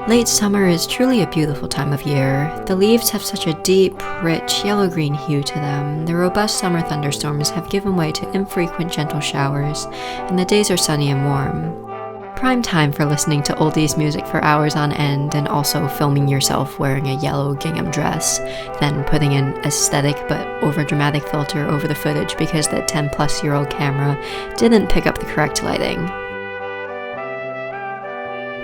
Late summer is truly a beautiful time of year. The leaves have such a deep, rich, yellow-green hue to them. The robust summer thunderstorms have given way to infrequent gentle showers, and the days are sunny and warm. Prime time for listening to oldies music for hours on end and also filming yourself wearing a yellow gingham dress, then putting an aesthetic but overdramatic filter over the footage because the 10-plus-year-old camera didn't pick up the correct lighting.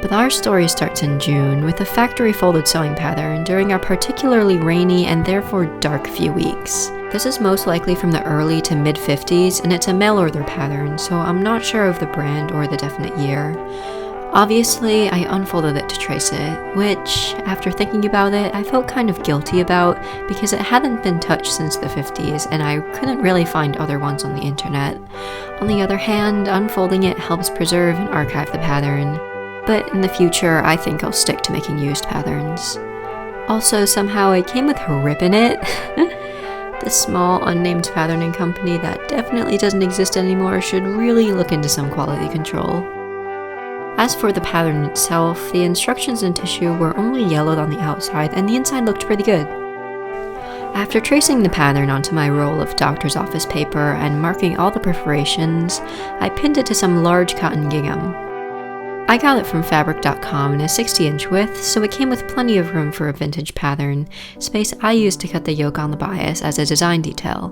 But our story starts in June with a factory folded sewing pattern during our particularly rainy and therefore dark few weeks. This is most likely from the early to mid-50s, and it's a mail order pattern, so I'm not sure of the brand or the definite year. Obviously, I unfolded it to trace it, which, after thinking about it, I felt kind of guilty about because it hadn't been touched since the 50s and I couldn't really find other ones on the internet. On the other hand, unfolding it helps preserve and archive the pattern. But in the future, I think I'll stick to making used patterns. Also, somehow it came with a rip in it. This small, unnamed patterning company that definitely doesn't exist anymore should really look into some quality control. As for the pattern itself, the instructions in tissue were only yellowed on the outside and the inside looked pretty good. After tracing the pattern onto my roll of doctor's office paper and marking all the perforations, I pinned it to some large cotton gingham. I got it from fabric.com in a 60-inch width, so it came with plenty of room for a vintage pattern, space I used to cut the yoke on the bias as a design detail.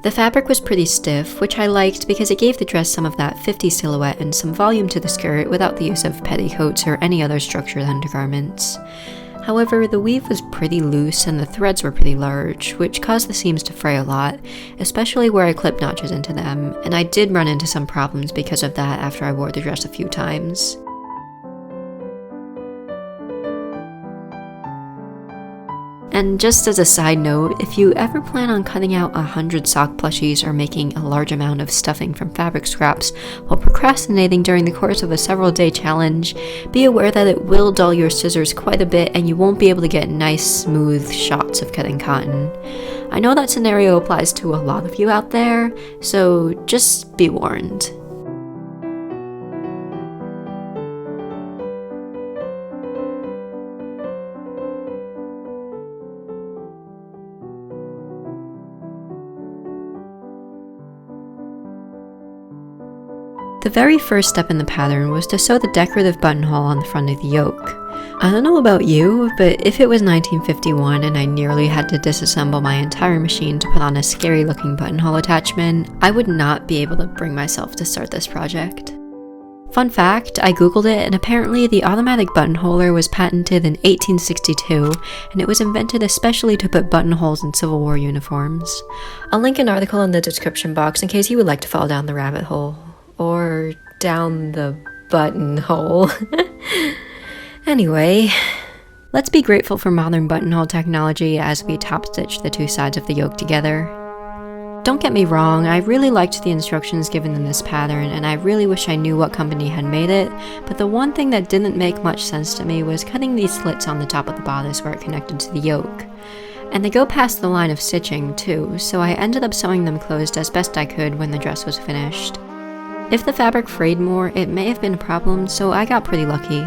The fabric was pretty stiff, which I liked because it gave the dress some of that 50s silhouette and some volume to the skirt without the use of petticoats or any other structured undergarments. However, the weave was pretty loose and the threads were pretty large, which caused the seams to fray a lot, especially where I clipped notches into them, and I did run into some problems because of that after I wore the dress a few times. And just as a side note, if you ever plan on cutting out 100 sock plushies or making a large amount of stuffing from fabric scraps while procrastinating during the course of a several-day challenge, be aware that it will dull your scissors quite a bit and you won't be able to get nice, smooth shots of cutting cotton. I know that scenario applies to a lot of you out there, so just be warned. The very first step in the pattern was to sew the decorative buttonhole on the front of the yoke. I don't know about you, but if it was 1951 and I nearly had to disassemble my entire machine to put on a scary looking buttonhole attachment, I would not be able to bring myself to start this project. Fun fact, I googled it and apparently the automatic buttonholer was patented in 1862 and it was invented especially to put buttonholes in Civil War uniforms. I'll link an article in the description box in case you would like to fall down the rabbit hole. Or down the buttonhole. Anyway, let's be grateful for modern buttonhole technology as we top-stitch the two sides of the yoke together. Don't get me wrong, I really liked the instructions given in this pattern and I really wish I knew what company had made it, but the one thing that didn't make much sense to me was cutting these slits on the top of the bodice where it connected to the yoke. And they go past the line of stitching too, so I ended up sewing them closed as best I could when the dress was finished. If the fabric frayed more, it may have been a problem, so I got pretty lucky.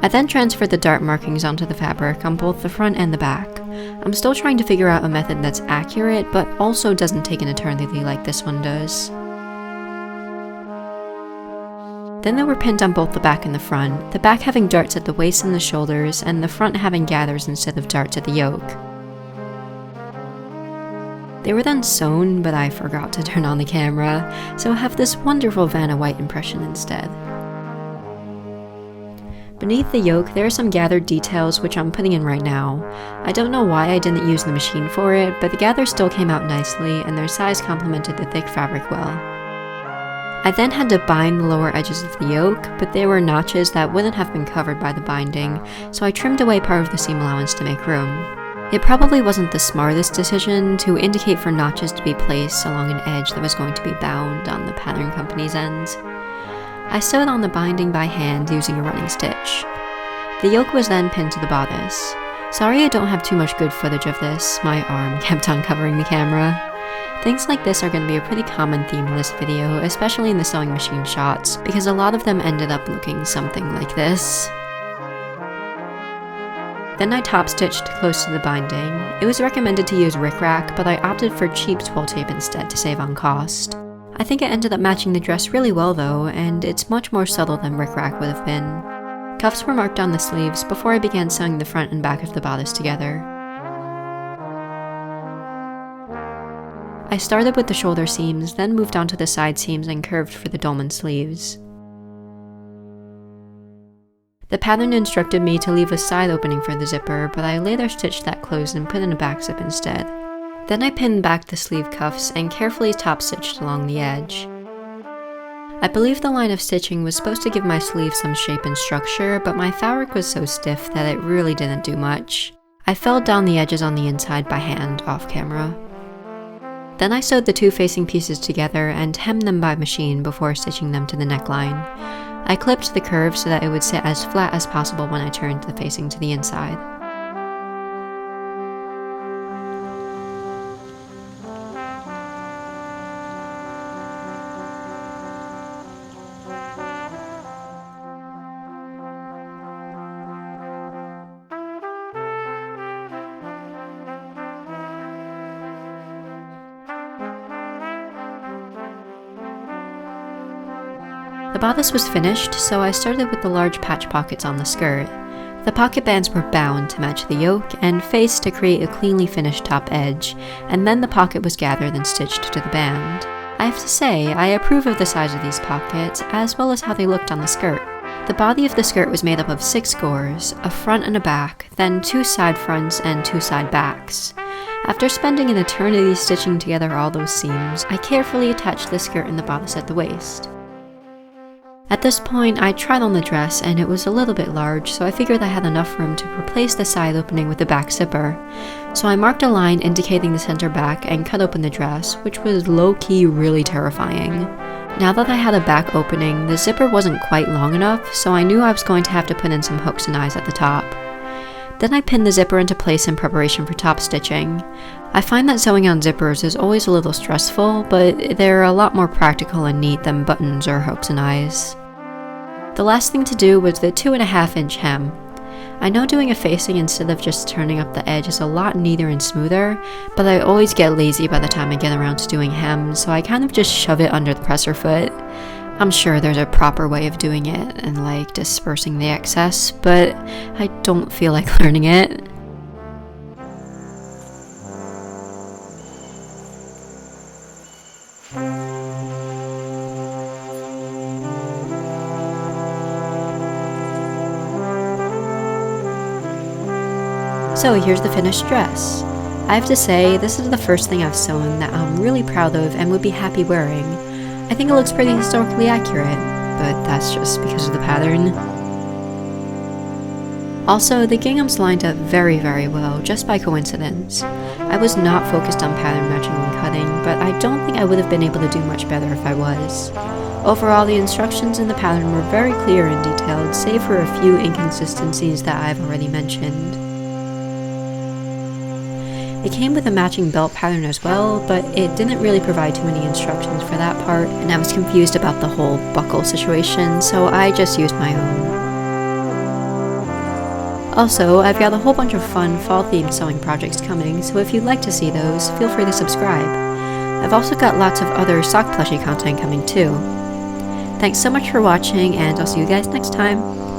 I then transferred the dart markings onto the fabric on both the front and the back. I'm still trying to figure out a method that's accurate, but also doesn't take an eternity like this one does. Then they were pinned on both the back and the front, the back having darts at the waist and the shoulders, and the front having gathers instead of darts at the yoke. They were then sewn, but I forgot to turn on the camera, so I have this wonderful Vanna White impression instead. Beneath the yoke, there are some gathered details which I'm putting in right now. I don't know why I didn't use the machine for it, but the gathers still came out nicely, and their size complemented the thick fabric well. I then had to bind the lower edges of the yoke, but there were notches that wouldn't have been covered by the binding, so I trimmed away part of the seam allowance to make room. It probably wasn't the smartest decision to indicate for notches to be placed along an edge that was going to be bound on the pattern company's end. I sewed on the binding by hand using a running stitch. The yoke was then pinned to the bodice. Sorry I don't have too much good footage of this, my arm kept on covering the camera. Things like this are going to be a pretty common theme in this video, especially in the sewing machine shots, because a lot of them ended up looking something like this. Then I top stitched close to the binding. It was recommended to use rickrack, but I opted for cheap twill tape instead to save on cost. I think it ended up matching the dress really well though, and it's much more subtle than rickrack would have been. Cuffs were marked on the sleeves before I began sewing the front and back of the bodice together. I started with the shoulder seams, then moved on to the side seams and curved for the dolman sleeves. The pattern instructed me to leave a side opening for the zipper, but I later stitched that closed and put in a back zip instead. Then I pinned back the sleeve cuffs and carefully top stitched along the edge. I believe the line of stitching was supposed to give my sleeve some shape and structure, but my fabric was so stiff that it really didn't do much. I felled down the edges on the inside by hand off camera. Then I sewed the two facing pieces together and hemmed them by machine before stitching them to the neckline. I clipped the curve so that it would sit as flat as possible when I turned the facing to the inside. The bodice was finished, so I started with the large patch pockets on the skirt. The pocket bands were bound to match the yoke and faced to create a cleanly finished top edge, and then the pocket was gathered and stitched to the band. I have to say, I approve of the size of these pockets, as well as how they looked on the skirt. The body of the skirt was made up of 6 gores, a front and a back, then 2 side fronts and 2 side backs. After spending an eternity stitching together all those seams, I carefully attached the skirt and the bodice at the waist. At this point, I tried on the dress and it was a little bit large, so I figured I had enough room to replace the side opening with the back zipper. So I marked a line indicating the center back and cut open the dress, which was low-key really terrifying. Now that I had a back opening, the zipper wasn't quite long enough, so I knew I was going to have to put in some hooks and eyes at the top. Then I pinned the zipper into place in preparation for top stitching. I find that sewing on zippers is always a little stressful, but they're a lot more practical and neat than buttons or hooks and eyes. The last thing to do was the 2.5-inch hem. I know doing a facing instead of just turning up the edge is a lot neater and smoother, but I always get lazy by the time I get around to doing hem, so I kind of just shove it under the presser foot. I'm sure there's a proper way of doing it and like dispersing the excess, but I don't feel like learning it. So here's the finished dress. I have to say, this is the first thing I've sewn that I'm really proud of and would be happy wearing. I think it looks pretty historically accurate, but that's just because of the pattern. Also, the ginghams lined up very, very well, just by coincidence. I was not focused on pattern matching when cutting, but I don't think I would have been able to do much better if I was. Overall, the instructions in the pattern were very clear and detailed, save for a few inconsistencies that I've already mentioned. It came with a matching belt pattern as well, but it didn't really provide too many instructions for that part, and I was confused about the whole buckle situation, so I just used my own. Also, I've got a whole bunch of fun fall-themed sewing projects coming, so if you'd like to see those, feel free to subscribe. I've also got lots of other sock plushie content coming too. Thanks so much for watching, and I'll see you guys next time!